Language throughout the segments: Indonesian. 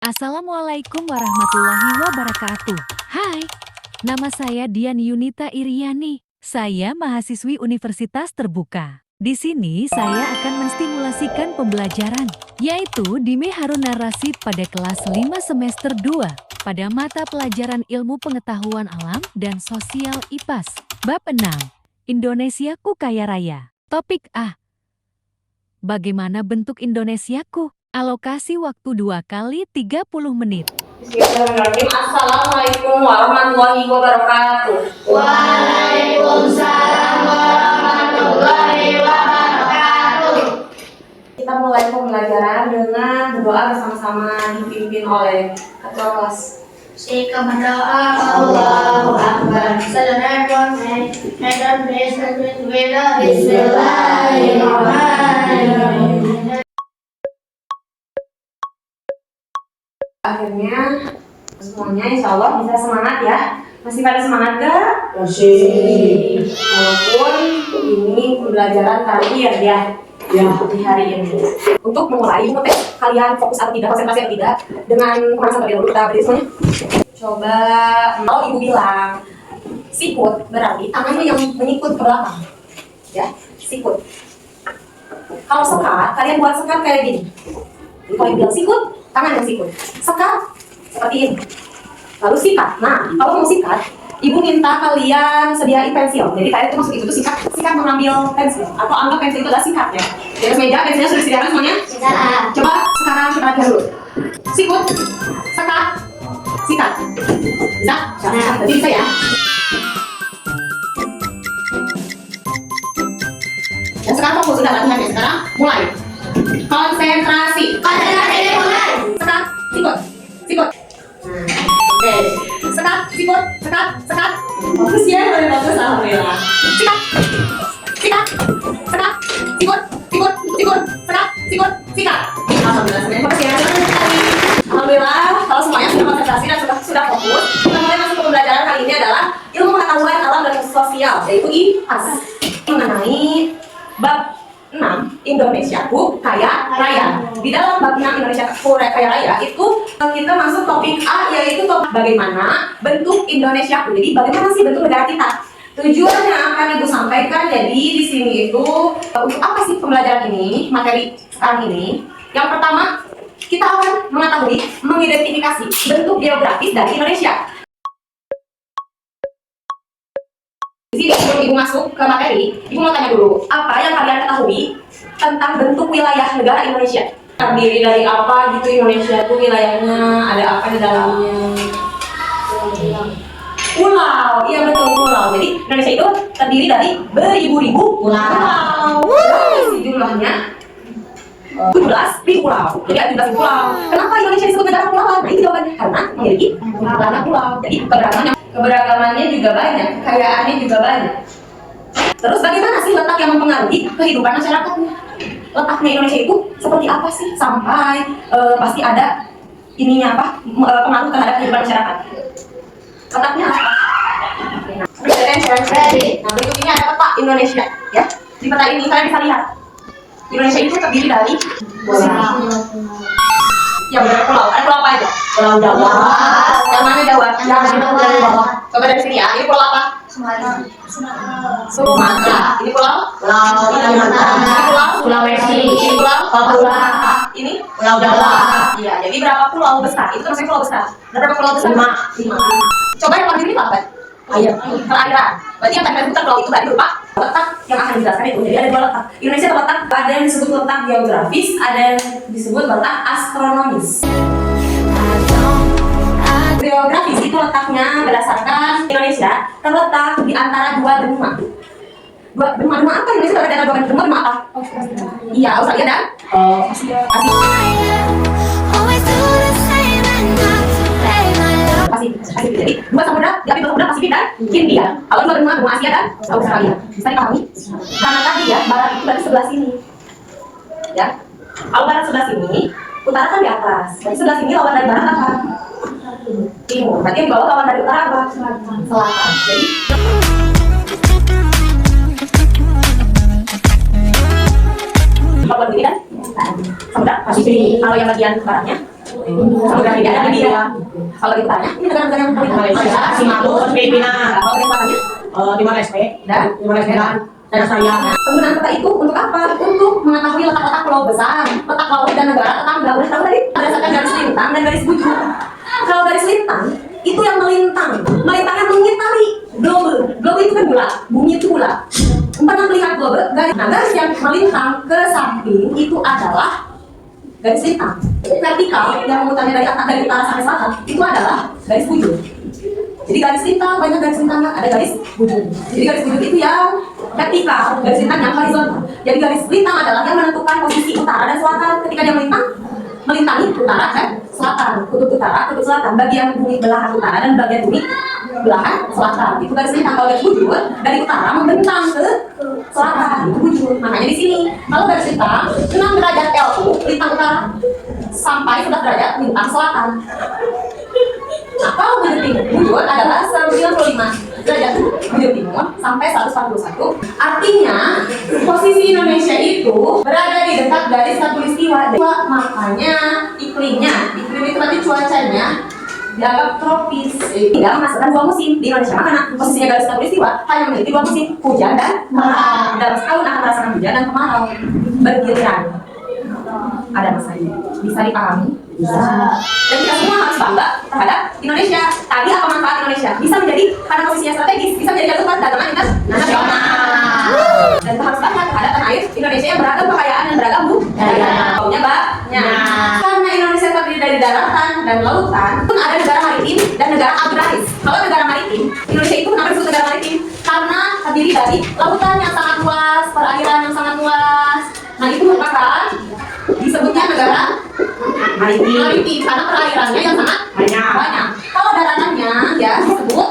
Assalamualaikum warahmatullahi wabarakatuh. Hai, nama saya Dian Yunita Iriani. Saya mahasiswi Universitas Terbuka. Di sini saya akan menstimulasikan pembelajaran, yaitu Dime Harun Narasi pada kelas 5 semester 2, pada mata pelajaran Ilmu Pengetahuan Alam dan Sosial IPAS, Bab 6, Indonesiaku Kaya Raya. Topik A. Bagaimana bentuk Indonesiaku? Alokasi waktu 2 kali 30 menit. Bismillahirrahmanirrahim. Assalamualaikum warahmatullahi wabarakatuh. Waalaikumsalam warahmatullahi wabarakatuh. Kita mulai pembelajaran dengan berdoa bersama-sama dipimpin oleh ketua kelas. Kita berdoa Allahu Akbar. Bismillahirrahmanirrahim. Akhirnya semuanya insya Allah bisa semangat ya. Masih pada semangat gak? Masih. Walaupun ini pembelajaran terakhir ya di hari ini. Untuk memulai tes kalian fokus atau tidak, konsentrasi atau tidak dengan pemanasan terlebih dahulu. Kita berdiri semuanya. Coba kalau ibu bilang sikut, berarti tangannya yang menyikut ke belakang. Ya, sikut. Kalau sekat, kalian buat sekat kayak gini. Jadi kalau ibu bilang sikut, tangan yang sikut. Sekat seperti ini. Lalu sikat. Nah, kalau mau sikat, ibu minta kalian sediain pensil. Jadi kalian itu maksud itu sikat mengambil pensil. Atau anggap pensil itu adalah sikat ya. Di atas meja pensilnya sudah disediakan semuanya? Sudah. Coba sekarang kita latihan dulu. Sikut, sekat, sikat. Bisa? Berarti bisa ya. Dan sekarang fokus sudah latihannya. Sekarang mulai. Konsentrasi. Konsentrasi mulai. Sekat, sikut, sikut. Oke. Sekat, sikut, sekat. Bagus ya, boleh bagus, alhamdulillah. Sikat, sikat, sekat, sikut, sikat. Alhamdulillah, semuanya bagus ya. Alhamdulillah, kalau semuanya sudah konsentrasi dan sudah fokus, kita mulai masuk ke pembelajaran kali ini adalah ilmu pengetahuan alam dan sosial, yaitu IPAS. Mengenai bab 6, Indonesiaku Kaya Raya. Di dalam bab 6 Indonesiaku Kaya Raya itu kita masuk topik A, yaitu topik bagaimana bentuk Indonesiaku. Jadi bagaimana sih bentuk negara kita? Tujuannya akan ibu sampaikan. Jadi di sini itu untuk apa sih pembelajaran ini, materi sekarang ini? Yang pertama, kita akan mengetahui, mengidentifikasi bentuk geografis dari Indonesia. Di sini sebelum ibu masuk ke materi, ibu mau tanya dulu, apa yang kalian ketahui tentang bentuk wilayah negara Indonesia? Terdiri dari apa gitu Indonesia itu wilayahnya, ada apa di dalamnya? Pulau, iya betul, pulau. Jadi Indonesia itu terdiri dari beribu-ribu pulau. Jumlahnya 17.000 pulau. Jadi ada 17.000 pulau. Kenapa Indonesia disebut negara kepulauan? Nah, itu jawabannya. Karena memiliki banyak pulau. Jadi keberagamannya juga banyak, kekayaannya juga banyak. Terus bagaimana sih letak yang mempengaruhi kehidupan masyarakatnya? Letaknya Indonesia itu seperti apa sih? Sampai pasti ada ininya apa? Pengaruh terhadap kehidupan masyarakat. Letaknya apa? Nah, berikut ini ada peta Indonesia ya. Di peta ini kalian bisa lihat Indonesia itu terdiri dari yang berpulau. Ada pulau apa aja? Pulau Jawa. Yang mana Jawa? Yang bawah. Coba dari sini ya. Ini pulau apa? Sumatera. Ini pulau? Kalimantan. Ini pulau? Sulawesi. Ini pulau? Papua. Ini? Pulau Jawa. Iya. Jadi berapa pulau besar? Itu maksudnya pulau besar. Ada berapa pulau besar? 5. Coba yang paling ini apa? Air. Perairan. Berarti yang tadi kita pulau itu berarti berupa letak yang akan dijelaskan itu. Jadi ada 2 letak. Indonesia terletak, ada yang disebut letak geografis, ada yang disebut letak astronomis. Geografis itu letaknya berdasarkan Indonesia terletak di antara 2 benua. Benua apa Indonesia terletak di antara 2 benua apa? Iya, Australia dan Asia. Pasifik. Jadi 2 samudra, diapit samudra Pasifik dan Hindia. Kalau 2 benua Asia dan Australia. Bisa dipahami? Karena tadi ya, barat itu berarti sebelah sini. Ya. Kalau barat sebelah sini, utara kan di atas. Berarti sebelah sini lawan dari barat apa? Timur. Berarti yang di bawah lawan dari utara apa? Selatan. Jadi kalau begini kan samudra Pasifik. Kalau yang bagian baratnya Samudra Hindia dan India. Kalau di utaranya, ini negara-negara yang paling Malaysia, Singapura, Filipina, Kalau di selatanya, Timor Leste, dan dan Australia. penggunaan peta itu untuk apa? Untuk mengetahui letak-letak pulau besar, letak laut dan negara tetangga. Udah tahu tadi berdasarkan garis lintang dan garis bujur. Kalau garis lintang itu yang melintang, melintangnya mengitari globe. Globe itu kan bulat, bumi itu bulat. Pernah melihat globe? Nah, garis yang melintang ke samping itu adalah garis lintang. Vertikal yang memutarnya dari utara sampai selatan itu adalah garis bujur. Jadi garis lintang, banyak garis lintang, ada garis bujur. Jadi garis bujur itu yang vertikal, garis lintang yang horizontal. Jadi garis lintang adalah yang menentukan posisi utara dan selatan ketika dia melintang, melintangi utara dan selatan, kutub utara, kutub selatan, bagian bumi belahan utara dan bagian bumi belahan selatan. Itu garis lintang. Kalau garis bujur dari utara membentang ke selatan, itu bujur. Makanya di sini kalau garis lintang 6 derajat L lintang utara sampai 11 derajat lintang selatan. Nah, kalau bujur timur, bujur adalah 95 derajat bujur timur sampai 141. Artinya, posisi Indonesia itu berada di dekat garis khatulistiwa. Makanya iklim itu nanti cuacanya dianggap tropis. Tidak memasukkan 2 musim di Indonesia. Karena posisinya garis khatulistiwa hanya memiliki 2 musim, hujan dan kemarau. Dalam setahun akan merasakan hujan dan kemarau bergiliran. Ada masanya. Bisa dipahami? Bisa. Dan kita semua harus bangga terhadap Indonesia. Tadi apa manfaat Indonesia? Bisa menjadi, karena posisinya strategis, bisa menjadi jalur dagangan internasional. Dan kita harus bangga terhadap tanah air Indonesia yang beragam kekayaan dan beragam budaya. Baunya banyak. Karena Indonesia terdiri dari daratan dan lautan, pun ada negara maritim dan negara agraris. Kalau negara maritim, Indonesia itu kenapa disebut negara maritim? Karena terdiri dari lautan yang sangat luas, perairan yang sangat luas. Nah, itu merupakan disebutnya negara maritim karena perairannya yang sangat banyak. Kalau daratannya ya disebut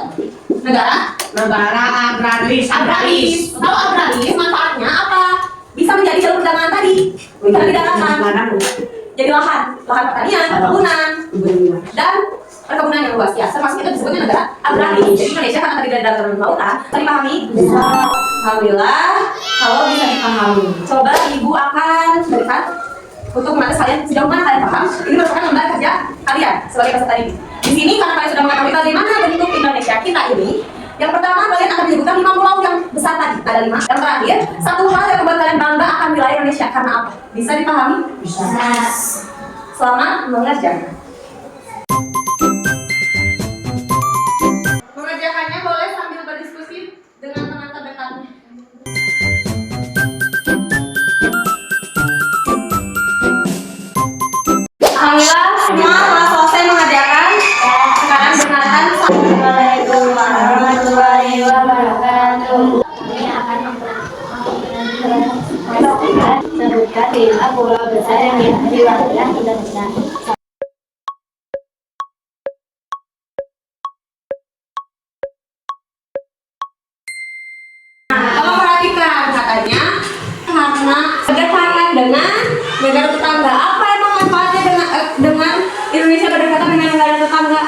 negara agraris. Kalau agraris manfaatnya apa? Bisa menjadi jalur perdagangan tadi. Karena di daratan. Jadi lahan pertanian, perkebunan, dan perkebunan yang luas ya. Termasuk itu disebutnya negara agraris. Jadi Indonesia karena terdiri dari daratan dan lautan. Bisa dipahami? Bisa. Alhamdulillah. Kalau bisa dipahami, coba ibu akan berikan untuk mengatas kalian sejauh mana kalian paham. Ini merupakan lembar kerja kalian sebagai peserta didik. Di sini karena kalian sudah mengetahui bagaimana bentuk Indonesia kita ini, yang pertama kalian akan menyebutkan 5 pulau yang besar tadi, ada 5. Yang terakhir, satu hal yang membuat kalian bangga akan wilayah Indonesia karena apa? Bisa dipahami? Bisa. Selamat mengerjakan. Mengerjakannya boleh sambil berdiskusi dengan teman terdekatnya. Alhamdulillah semua telah selesai mengerjakan. Sekarang dengarkan. Assalamualaikum warahmatullahi wabarakatuh. Kami akan sebutkan 5 pulau besar yang di wilayah Indonesia. Kalau perhatikan katanya karena berdekatan dengan negara tetangga. Apa emang manfaatnya dengan Indonesia berdekatan dengan negara tetangga?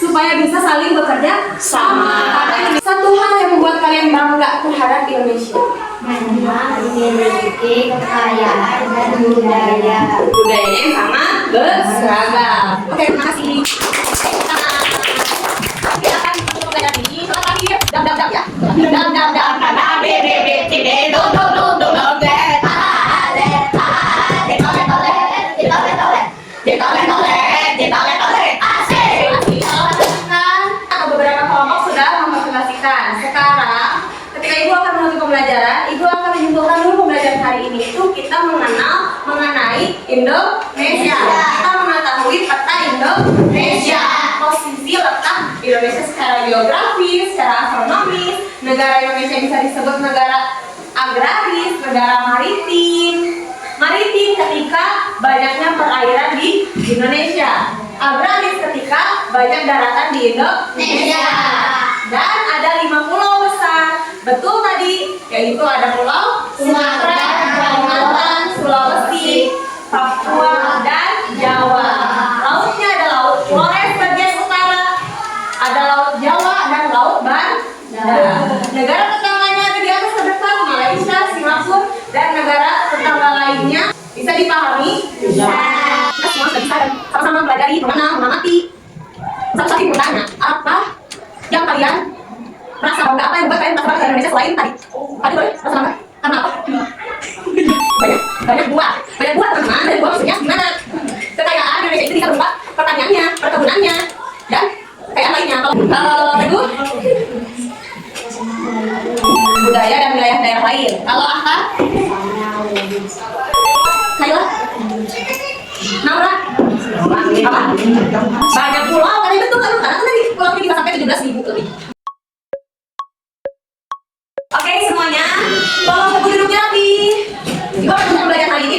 Supaya bisa saling bekerja sama. Karena ini satu hal yang membuat kalian bangga terhadap Indonesia. Memiliki kekayaan dan budaya. Budayanya yang sangat berseragam. Oke, terima kasih. Kita akan untuk belajar ini. Setelah tadi dam ya. Dam karena B B B C D do do do do do D beberapa kelompok sudah mempresentasikan. Sekarang ketika ibu akan menutup pembelajaran, ibu akan menyimpulkan dulu pembelajaran hari ini itu kita mengenai Indonesia. Kita mengetahui peta Indonesia, posisi letak Indonesia secara geografis, secara astronomis. Negara Indonesia bisa disebut negara agraris, negara maritim. Maritim ketika banyaknya perairan di Indonesia. Agraris ketika banyak daratan di Indonesia. Dan ada 5 pulau besar. Betul tadi, yaitu ada pulau Sumatera, Kalimantan, Sulawesi, Papua, dan Jawa. Lautnya ada Laut Flores bagian utara, ada Laut Jawa dan Laut Banda. Negara tetangganya ada di atas terdekat, Malaysia, Singapura, dan negara tetangga lainnya. Bisa dipahami? Bisa. Kita semua sudah bisa sama-sama belajar. Banyak buah teman-teman. Banyak buah maksudnya gimana? Kekayaan Indonesia itu bisa berupa pertaniannya, perkebunannya, dan kekayaan lainnya. Kalau kedua, budaya dan wilayah daerah lain. Kalau Ahta, Kayla, Naura, apa? Banyak pulau, kan betul kan? Karena kan tadi pulau ini bisa sampai 17.000 lebih. Oke semuanya, tolong tunggu duduknya rapi. Jika pada belajar hari ini